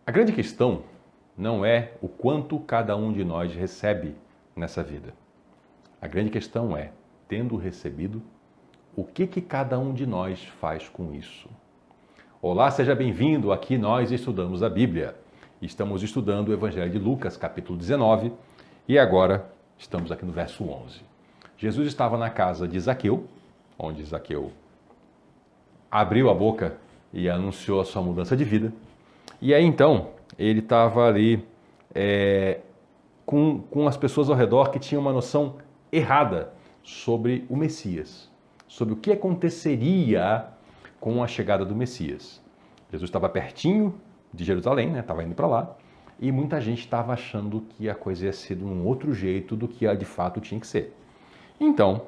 A grande questão não é o quanto cada um de nós recebe nessa vida. A grande questão é, tendo recebido, o que cada um de nós faz com isso? Olá, seja bem-vindo. Aqui nós estudamos a Bíblia. Estamos estudando o Evangelho de Lucas, capítulo 19, e agora estamos aqui no verso 11. Jesus estava na casa de Zaqueu, onde Zaqueu abriu a boca e anunciou a sua mudança de vida. E aí então, ele estava ali com as pessoas ao redor que tinham uma noção errada sobre o Messias, sobre o que aconteceria com a chegada do Messias. Jesus estava pertinho de Jerusalém, estava indo para lá, e muita gente estava achando que a coisa ia ser de um outro jeito do que de fato tinha que ser. Então,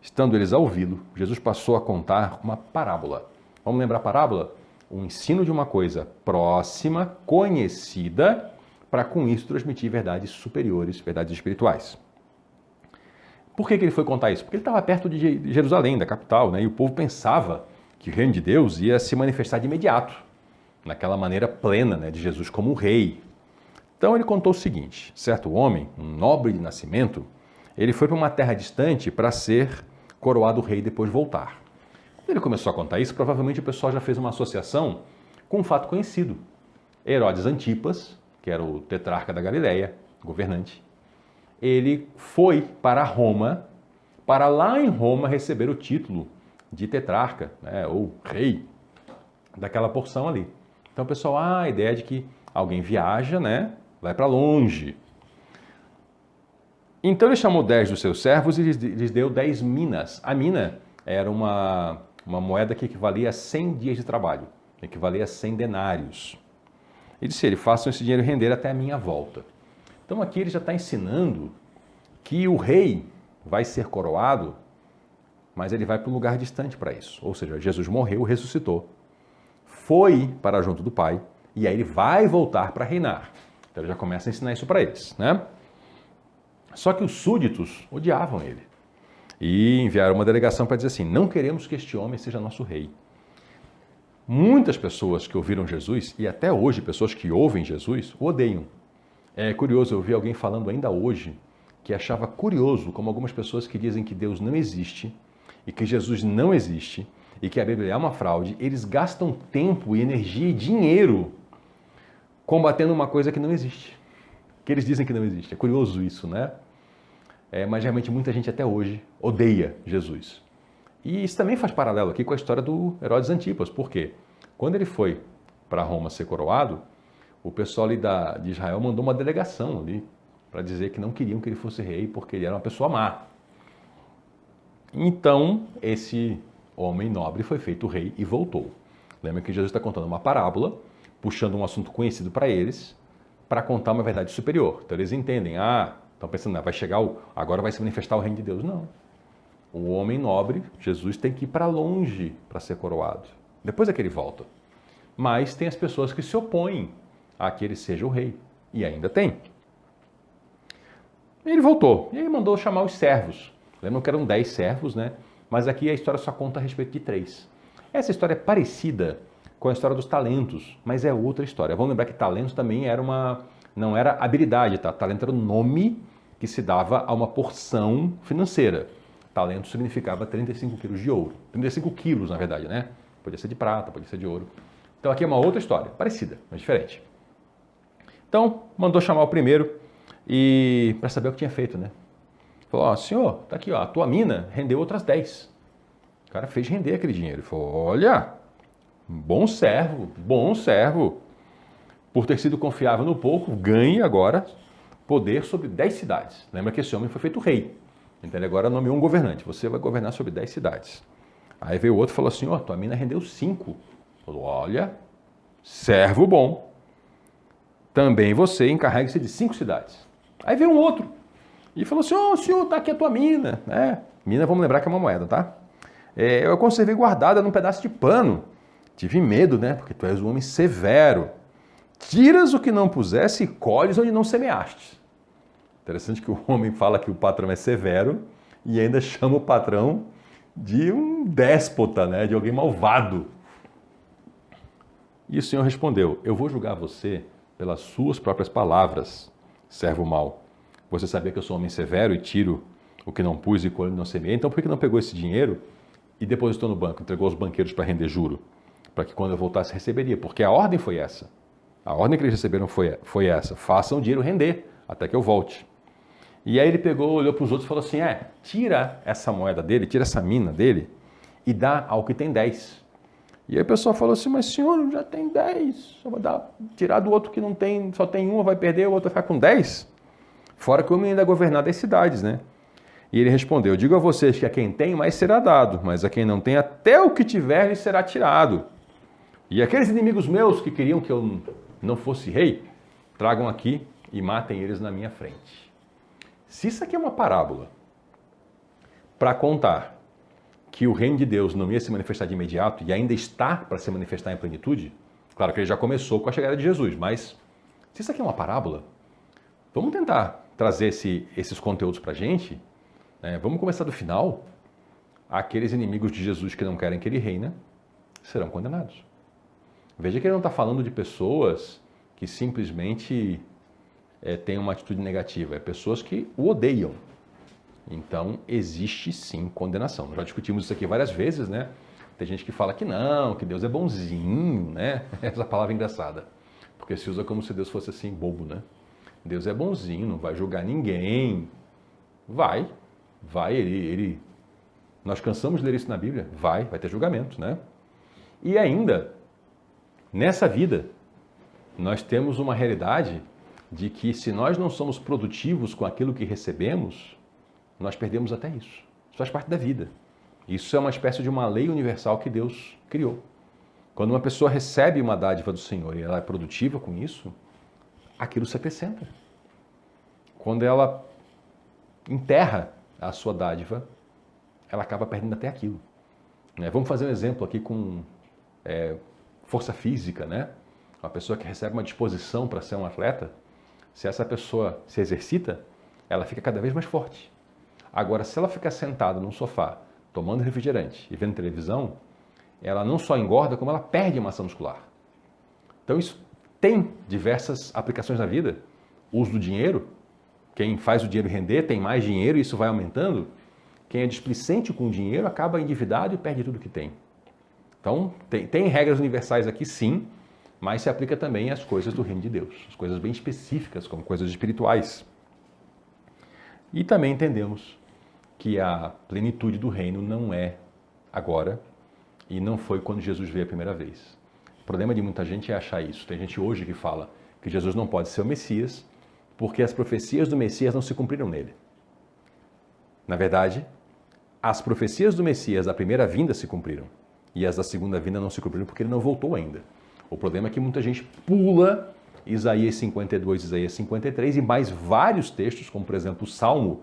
estando eles a ouvi-lo, Jesus passou a contar uma parábola. Vamos lembrar a parábola? O ensino de uma coisa próxima, conhecida, para com isso transmitir verdades superiores, verdades espirituais. Por que ele foi contar isso? Porque ele estava perto de Jerusalém, da capital, e o povo pensava que o reino de Deus ia se manifestar de imediato, naquela maneira plena de Jesus como rei. Então ele contou o seguinte: certo homem, um nobre de nascimento, ele foi para uma terra distante para ser coroado rei e depois voltar. Quando ele começou a contar isso, provavelmente o pessoal já fez uma associação com um fato conhecido. Herodes Antipas, que era o tetrarca da Galileia, governante, ele foi para Roma, para lá em Roma receber o título de tetrarca, ou rei, daquela porção ali. Então o pessoal, a ideia de que alguém viaja, vai para longe. Então ele chamou 10 dos seus servos e lhes deu 10 minas. A mina era uma moeda que equivalia a 100 dias de trabalho, equivalia a 100 denários. E disse ele: façam esse dinheiro render até a minha volta. Então aqui ele já está ensinando que o rei vai ser coroado, mas ele vai para um lugar distante para isso. Ou seja, Jesus morreu, ressuscitou, foi para junto do Pai, e aí ele vai voltar para reinar. Então ele já começa a ensinar isso para eles, Só que os súditos odiavam ele e enviaram uma delegação para dizer assim: não queremos que este homem seja nosso rei. Muitas pessoas que ouviram Jesus, e até hoje pessoas que ouvem Jesus, o odeiam. É curioso, eu vi alguém falando ainda hoje que achava curioso como algumas pessoas que dizem que Deus não existe e que Jesus não existe e que a Bíblia é uma fraude, eles gastam tempo, energia e dinheiro combatendo uma coisa que não existe, que eles dizem que não existe. É curioso isso, mas realmente muita gente até hoje odeia Jesus. E isso também faz paralelo aqui com a história do Herodes Antipas. Por quê? Quando ele foi para Roma ser coroado, o pessoal ali de Israel mandou uma delegação ali para dizer que não queriam que ele fosse rei porque ele era uma pessoa má. Então, esse homem nobre foi feito rei e voltou. Lembra que Jesus está contando uma parábola, puxando um assunto conhecido para eles, para contar uma verdade superior. Então eles entendem, estão pensando, vai chegar, agora vai se manifestar o reino de Deus. Não. O homem nobre, Jesus, tem que ir para longe para ser coroado. Depois é que ele volta. Mas tem as pessoas que se opõem a que ele seja o rei. E ainda tem. Ele voltou. E aí mandou chamar os servos. Lembram que eram 10 servos, Mas aqui a história só conta a respeito de 3. Essa história é parecida com a história dos talentos, mas é outra história. Vamos lembrar que talentos também não era habilidade, tá? Talento era o nome que se dava a uma porção financeira. Talento significava 35 quilos de ouro. 35 quilos, na verdade, Podia ser de prata, podia ser de ouro. Então aqui é uma outra história, parecida, mas diferente. Então, mandou chamar o primeiro e para saber o que tinha feito, Falou: senhor, tá aqui, a tua mina rendeu outras 10. O cara fez render aquele dinheiro. Ele falou: olha, bom servo. Por ter sido confiável no pouco, ganhe agora poder sobre 10 cidades. Lembra que esse homem foi feito rei. Então ele agora nomeou um governante. Você vai governar sobre 10 cidades. Aí veio o outro e falou: senhor, tua mina rendeu 5. Falou: olha, servo bom. Também você encarregue-se de 5 cidades. Aí veio um outro e falou assim: senhor, tá aqui a tua mina. Mina, vamos lembrar que é uma moeda, tá? Eu conservei guardada num pedaço de pano. Tive medo, porque tu és um homem severo. Tiras o que não pusesse e colhes onde não semeaste. Interessante que o homem fala que o patrão é severo e ainda chama o patrão de um déspota, de alguém malvado. E o Senhor respondeu: eu vou julgar você pelas suas próprias palavras, servo mau. Você sabia que eu sou um homem severo e tiro o que não pus e colho não semeei? Então por que não pegou esse dinheiro e depositou no banco, entregou aos banqueiros para render juro? Para que quando eu voltasse receberia, porque a ordem foi essa. A ordem que eles receberam foi essa: façam o dinheiro render até que eu volte. E aí ele pegou, olhou para os outros e falou assim: tira essa moeda dele, tira essa mina dele e dá ao que tem 10. E aí o pessoal falou assim: mas senhor, já tem 10, só vai tirar do outro que não tem, só tem uma, vai perder, o outro vai ficar com 10? Fora que o homem ainda é governar das cidades, né? E ele respondeu: digo a vocês que a quem tem mais será dado, mas a quem não tem até o que tiver lhe será tirado. E aqueles inimigos meus que queriam que eu não fosse rei, tragam aqui e matem eles na minha frente. Se isso aqui é uma parábola para contar que o reino de Deus não ia se manifestar de imediato e ainda está para se manifestar em plenitude, claro que ele já começou com a chegada de Jesus, mas se isso aqui é uma parábola, vamos tentar trazer esses conteúdos para a gente, né? Vamos começar do final. Aqueles inimigos de Jesus que não querem que ele reine serão condenados. Veja que ele não está falando de pessoas que simplesmente têm uma atitude negativa, é pessoas que o odeiam. Então, existe sim condenação. Nós já discutimos isso aqui várias vezes, né? Tem gente que fala que não, que Deus é bonzinho, né? Essa palavra é engraçada, porque se usa como se Deus fosse assim, bobo, né? Deus é bonzinho, não vai julgar ninguém. Vai, Nós cansamos de ler isso na Bíblia? Vai ter julgamento, né? E ainda, nessa vida, nós temos uma realidade de que se nós não somos produtivos com aquilo que recebemos, nós perdemos até isso. Isso faz parte da vida. Isso é uma espécie de uma lei universal que Deus criou. Quando uma pessoa recebe uma dádiva do Senhor e ela é produtiva com isso, aquilo se acrescenta. Quando ela enterra a sua dádiva, ela acaba perdendo até aquilo. Vamos fazer um exemplo aqui com força física, né? Uma pessoa que recebe uma disposição para ser um atleta, se essa pessoa se exercita, ela fica cada vez mais forte. Agora, se ela ficar sentada num sofá, tomando refrigerante e vendo televisão, ela não só engorda, como ela perde massa muscular. Então isso tem diversas aplicações na vida. O uso do dinheiro, quem faz o dinheiro render tem mais dinheiro e isso vai aumentando. Quem é displicente com o dinheiro acaba endividado e perde tudo que tem. Então, tem regras universais aqui sim, mas se aplica também às coisas do reino de Deus, as coisas bem específicas, como coisas espirituais. E também entendemos que a plenitude do reino não é agora e não foi quando Jesus veio a primeira vez. O problema de muita gente é achar isso. Tem gente hoje que fala que Jesus não pode ser o Messias porque as profecias do Messias não se cumpriram nele. Na verdade, as profecias do Messias da primeira vinda se cumpriram e as da segunda vinda não se cumpriram porque ele não voltou ainda. O problema é que muita gente pula Isaías 52, Isaías 53 e mais vários textos, como por exemplo o Salmo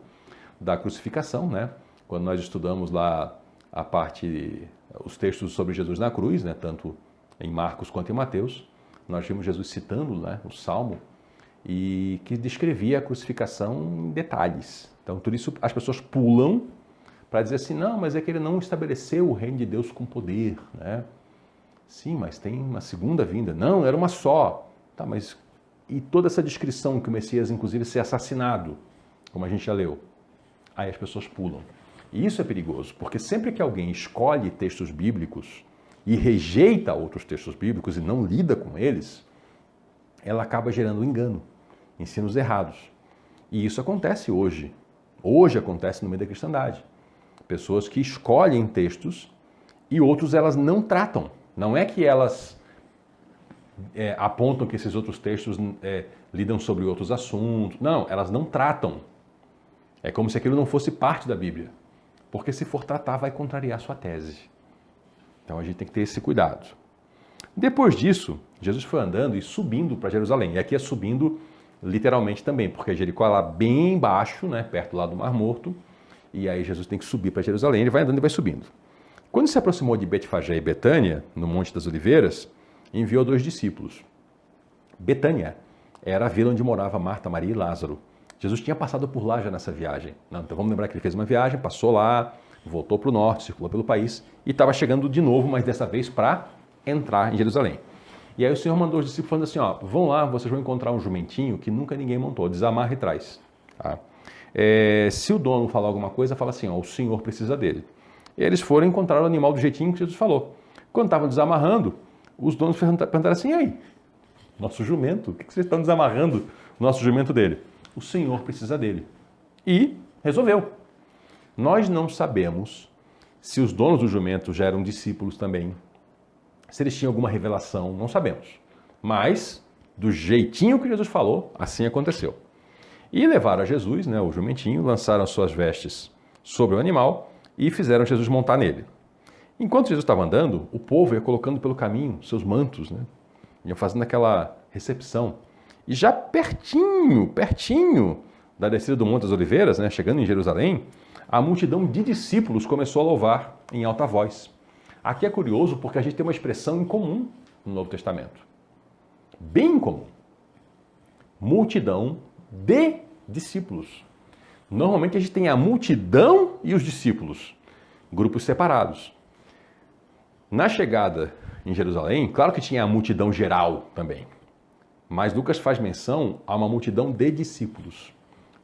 da crucificação, né? Quando nós estudamos lá os textos sobre Jesus na cruz, né? Tanto em Marcos quanto em Mateus, nós vimos Jesus citando, né, o Salmo e que descrevia a crucificação em detalhes. Então, tudo isso as pessoas pulam para dizer assim, não, mas é que ele não estabeleceu o reino de Deus com poder, né? Sim, mas tem uma segunda vinda. Não, era uma só. Tá, mas e toda essa descrição que o Messias, inclusive, ser assassinado, como a gente já leu? Aí as pessoas pulam. E isso é perigoso, porque sempre que alguém escolhe textos bíblicos e rejeita outros textos bíblicos e não lida com eles, ela acaba gerando um engano, ensinos errados. E isso acontece hoje. Hoje acontece no meio da cristandade. Pessoas que escolhem textos e outros elas não tratam. Não é que elas apontam que esses outros textos lidam sobre outros assuntos. Não, elas não tratam. É como se aquilo não fosse parte da Bíblia. Porque se for tratar, vai contrariar sua tese. Então a gente tem que ter esse cuidado. Depois disso, Jesus foi andando e subindo para Jerusalém. E aqui é subindo literalmente também, porque Jericó é lá bem embaixo, né, perto lá do Mar Morto. E aí Jesus tem que subir para Jerusalém. Ele vai andando e vai subindo. Quando se aproximou de Betfagé e Betânia, no Monte das Oliveiras, enviou 2 discípulos. Betânia era a vila onde morava Marta, Maria e Lázaro. Jesus tinha passado por lá já nessa viagem. Então vamos lembrar que ele fez uma viagem, passou lá, voltou para o norte, circulou pelo país e estava chegando de novo, mas dessa vez para entrar em Jerusalém. E aí o Senhor mandou os discípulos falando assim, ó, vão lá, vocês vão encontrar um jumentinho que nunca ninguém montou, desamarra e traz. Tá? Se o dono falar alguma coisa, fala assim, ó, o Senhor precisa dele. E eles foram encontrar o animal do jeitinho que Jesus falou. Quando estavam desamarrando, os donos perguntaram assim, e aí, nosso jumento, o que vocês estão desamarrando o nosso jumento dele? O Senhor precisa dele. E resolveu. Nós não sabemos se os donos do jumento já eram discípulos também, se eles tinham alguma revelação, não sabemos. Mas, do jeitinho que Jesus falou, assim aconteceu. E levaram a Jesus, né, o jumentinho, lançaram suas vestes sobre o animal e fizeram Jesus montar nele. Enquanto Jesus estava andando, o povo ia colocando pelo caminho seus mantos, né? Iam fazendo aquela recepção. E já pertinho da descida do Monte das Oliveiras, né, chegando em Jerusalém, a multidão de discípulos começou a louvar em alta voz. Aqui é curioso porque a gente tem uma expressão em comum no Novo Testamento. Bem comum. Multidão de discípulos. Normalmente a gente tem a multidão e os discípulos, grupos separados. Na chegada em Jerusalém, claro que tinha a multidão geral também, mas Lucas faz menção a uma multidão de discípulos.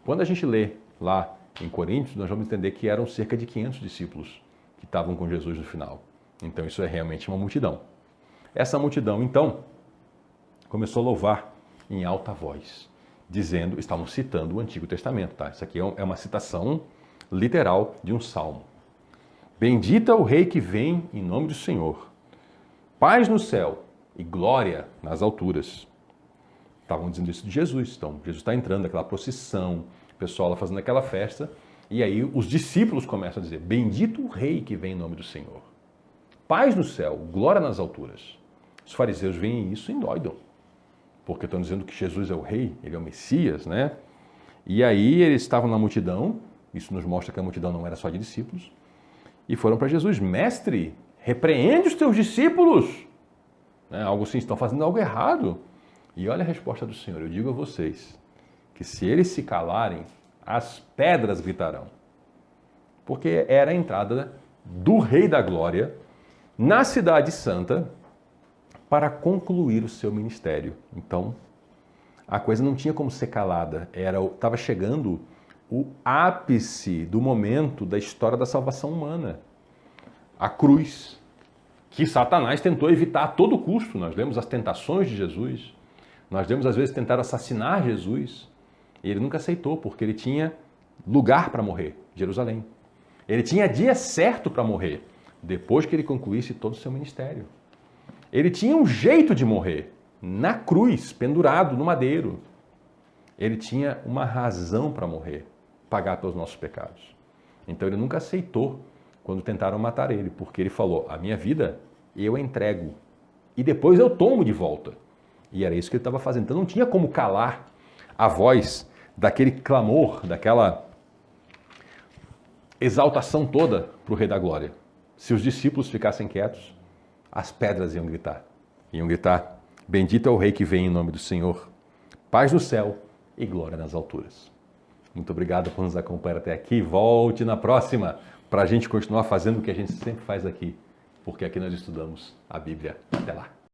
Quando a gente lê lá em Coríntios, nós vamos entender que eram cerca de 500 discípulos que estavam com Jesus no final. Então isso é realmente uma multidão. Essa multidão, então, começou a louvar em alta voz, dizendo, estavam citando o Antigo Testamento, tá? Isso aqui é uma citação literal de um salmo. Bendito é o Rei que vem em nome do Senhor. Paz no céu e glória nas alturas. Estavam dizendo isso de Jesus. Então, Jesus está entrando naquela procissão, o pessoal lá fazendo aquela festa, e aí os discípulos começam a dizer, bendito o Rei que vem em nome do Senhor. Paz no céu, glória nas alturas. Os fariseus veem isso e endoidam, porque estão dizendo que Jesus é o Rei, ele é o Messias, né? E aí eles estavam na multidão, isso nos mostra que a multidão não era só de discípulos, e foram para Jesus, mestre, repreende os teus discípulos. Algo assim, estão fazendo algo errado. E olha a resposta do Senhor, eu digo a vocês, que se eles se calarem, as pedras gritarão. Porque era a entrada do Rei da Glória na Cidade Santa para concluir o seu ministério. Então, a coisa não tinha como ser calada, estava chegando o ápice do momento da história da salvação humana. A cruz, que Satanás tentou evitar a todo custo. Nós lemos as tentações de Jesus, nós lemos às vezes tentar assassinar Jesus, e ele nunca aceitou, porque ele tinha lugar para morrer, Jerusalém. Ele tinha dia certo para morrer, depois que ele concluísse todo o seu ministério. Ele tinha um jeito de morrer, na cruz, pendurado no madeiro. Ele tinha uma razão para morrer, pagar pelos nossos pecados. Então ele nunca aceitou quando tentaram matar ele, porque ele falou, a minha vida eu entrego e depois eu tomo de volta. E era isso que ele estava fazendo. Então não tinha como calar a voz daquele clamor, daquela exaltação toda para o Rei da Glória. Se os discípulos ficassem quietos, as pedras iam gritar. Iam gritar, bendito é o Rei que vem em nome do Senhor. Paz no céu e glória nas alturas. Muito obrigado por nos acompanhar até aqui. Volte na próxima para a gente continuar fazendo o que a gente sempre faz aqui, porque aqui nós estudamos a Bíblia. Até lá.